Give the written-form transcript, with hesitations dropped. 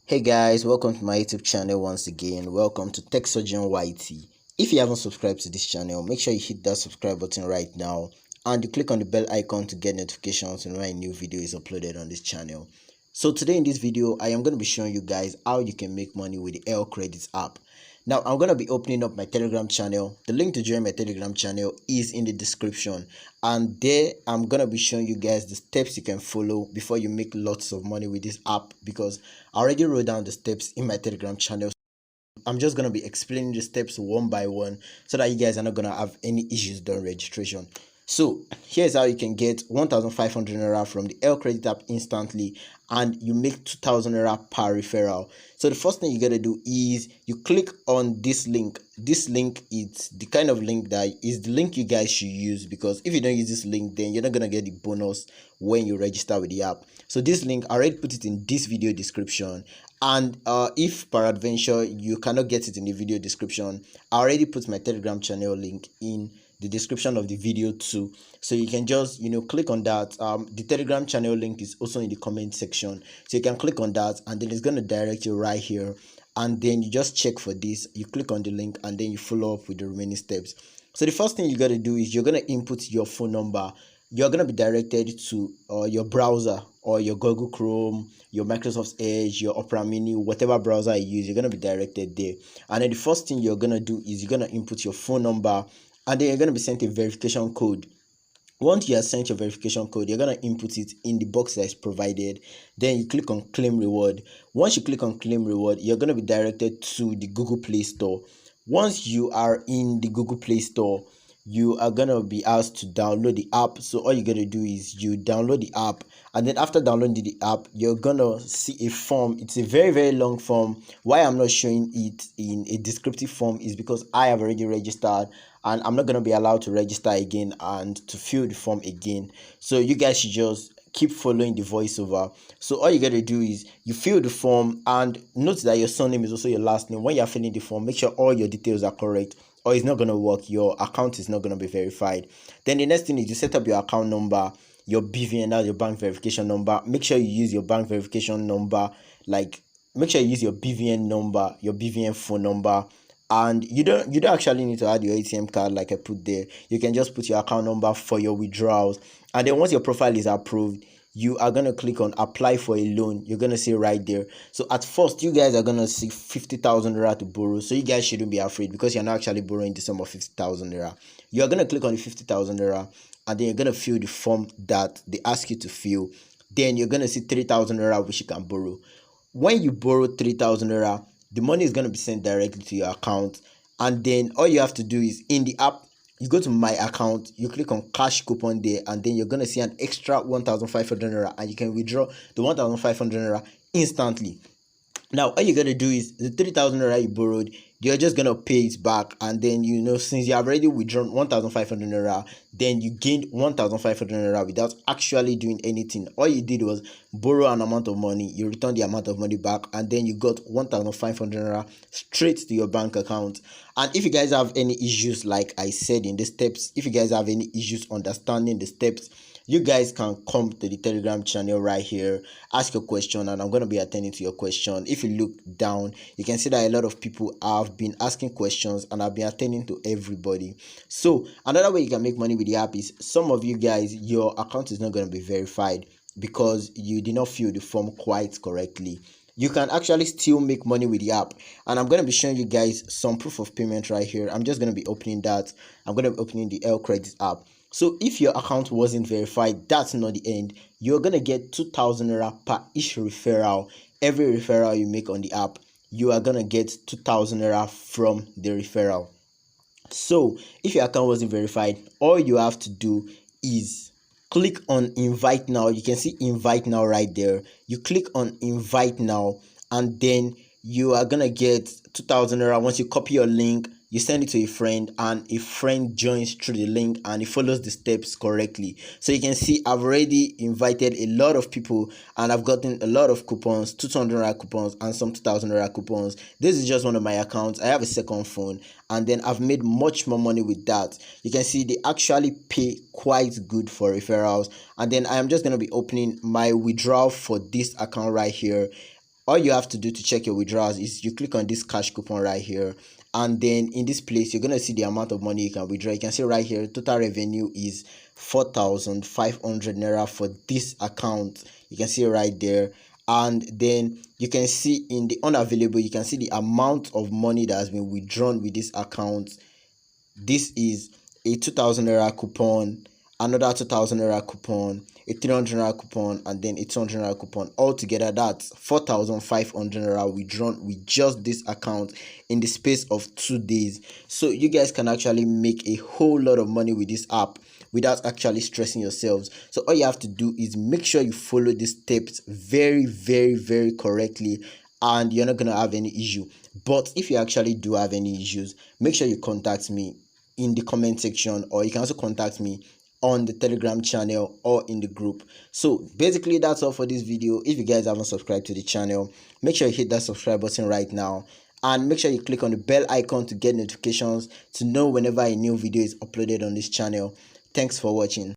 Hey guys, welcome to my YouTube channel once again. Welcome to Tech Surgeon YT. If you haven't subscribed to this channel, make sure you hit that subscribe button right now and you click on the bell icon to get notifications when a new video is uploaded on this channel. So today in this video, I am going to be showing you guys how you can make money with the LCredit app. Now, I'm going to be opening up my Telegram channel. The link to join my Telegram channel is in the description. And there, I'm going to be showing you guys the steps you can follow before you make lots of money with this app, because I already wrote down the steps in my Telegram channel. I'm just going to be explaining the steps one by one so that you guys are not going to have any issues during registration. So here's how you can get 1,500 naira from the LCredit app instantly, and you make 2,000 naira per referral. So the first thing you gotta do is you click on this link. This link is the kind of link that is the link you guys should use, because if you don't use this link, then you're not gonna get the bonus when you register with the app. So this link, I already put it in this video description, and if peradventure you cannot get it in the video description, I already put my Telegram channel link in the description of the video too, so you can just click on that. The Telegram channel link is also in the comment section, so you can click on that and then it's going to direct you right here, and then you just check for this, you click on the link and then you follow up with the remaining steps. So the first thing you got to do is you're going to input your phone number. You're going to be directed to your browser or your Google Chrome, your Microsoft Edge, your Opera Mini, whatever browser you use. You're going to be directed there, and then the first thing you're going to do is you're going to input your phone number, and then you're going to be sent a verification code. Once you are sent your verification code, you're going to input it in the box that is provided. Then you click on claim reward. Once you click on claim reward, you're going to be directed to the Google Play Store. Once you are in the Google Play Store, you are going to be asked to download the app. So all you got to do is you download the app, and then after downloading the app, you're going to see a form. It's a very long form. Why I'm not showing it in a descriptive form is because I have already registered and I'm not going to be allowed to register again and to fill the form again. So you guys should just keep following the voiceover. So all you got to do is you fill the form, and note that your surname is also your last name. When you're filling the form, make sure all your details are correct, or it's not going to work. Your account is not going to be verified. Then the next thing is you set up your account number, your BVN, that's your bank verification number. Make sure you use your bank verification number, like make sure you use your BVN number, your BVN phone number. And you don't actually need to add your ATM card like I put there. You can just put your account number for your withdrawals, and then once your profile is approved, you are going to click on apply for a loan. You're going to see right there. So at first, you guys are going to see 50,000 naira to borrow. So you guys shouldn't be afraid, because you're not actually borrowing the sum of 50,000 naira. You're going to click on the 50,000 naira, and then you're going to fill the form that they ask you to fill. Then you're going to see 3,000 naira which you can borrow. When you borrow 3,000 naira, the money is going to be sent directly to your account, and then all you have to do is in the app, you go to my account, you click on cash coupon there, and then you're going to see an extra 1,500 naira, and you can withdraw the 1,500 naira instantly. Now all you gotta do is the 3,000 naira you borrowed, you're just gonna pay it back, and then since you have already withdrawn 1,500 naira, then you gained 1,500 naira without actually doing anything. All you did was borrow an amount of money, you return the amount of money back, and then you got 1,500 naira straight to your bank account. And if you guys have any issues, like I said in the steps, if you guys have any issues understanding the steps, you guys can come to the Telegram channel right here, ask your question, and I'm going to be attending to your question. If you look down, you can see that a lot of people have been asking questions, and I've been attending to everybody. So another way you can make money with the app is, some of you guys, your account is not going to be verified because you did not fill the form quite correctly. You can actually still make money with the app, and I'm going to be showing you guys some proof of payment right here. I'm just going to be opening that. I'm going to be opening the LCredit app. So if your account wasn't verified, that's not the end. You're going to get 2,000 naira per each referral. Every referral you make on the app, you are going to get 2,000 naira from the referral. So if your account wasn't verified, all you have to do is click on invite now. You can see invite now right there. You click on invite now, and then you are gonna get 2,000 naira. Once you copy your link, you send it to a friend, and a friend joins through the link and he follows the steps correctly. So you can see I've already invited a lot of people, and I've gotten a lot of coupons, 200 naira coupons and some 2,000 naira coupons. This is just one of my accounts. I have a second phone, and then I've made much more money with that. You can see they actually pay quite good for referrals. And then I am just going to be opening my withdrawal for this account right here. All you have to do to check your withdrawals is you click on this cash coupon right here, and then in this place you're gonna see the amount of money you can withdraw. You can see right here total revenue is 4,500 naira for this account. You can see right there, and then you can see in the unavailable, you can see the amount of money that has been withdrawn with this account. This is a 2,000 naira coupon, another 2,000 naira coupon, a 300 naira coupon, and then a 200 naira coupon. Altogether, that's 4,500 naira withdrawn with just this account in the space of 2 days. So you guys can actually make a whole lot of money with this app without actually stressing yourselves. So all you have to do is make sure you follow these steps very, very, very correctly, and you're not gonna have any issue. But if you actually do have any issues, make sure you contact me in the comment section, or you can also contact me on the Telegram channel or in the group. So basically that's all for this video. If you guys haven't subscribed to the channel, make sure you hit that subscribe button right now, and make sure you click on the bell icon to get notifications to know whenever a new video is uploaded on this channel. Thanks for watching.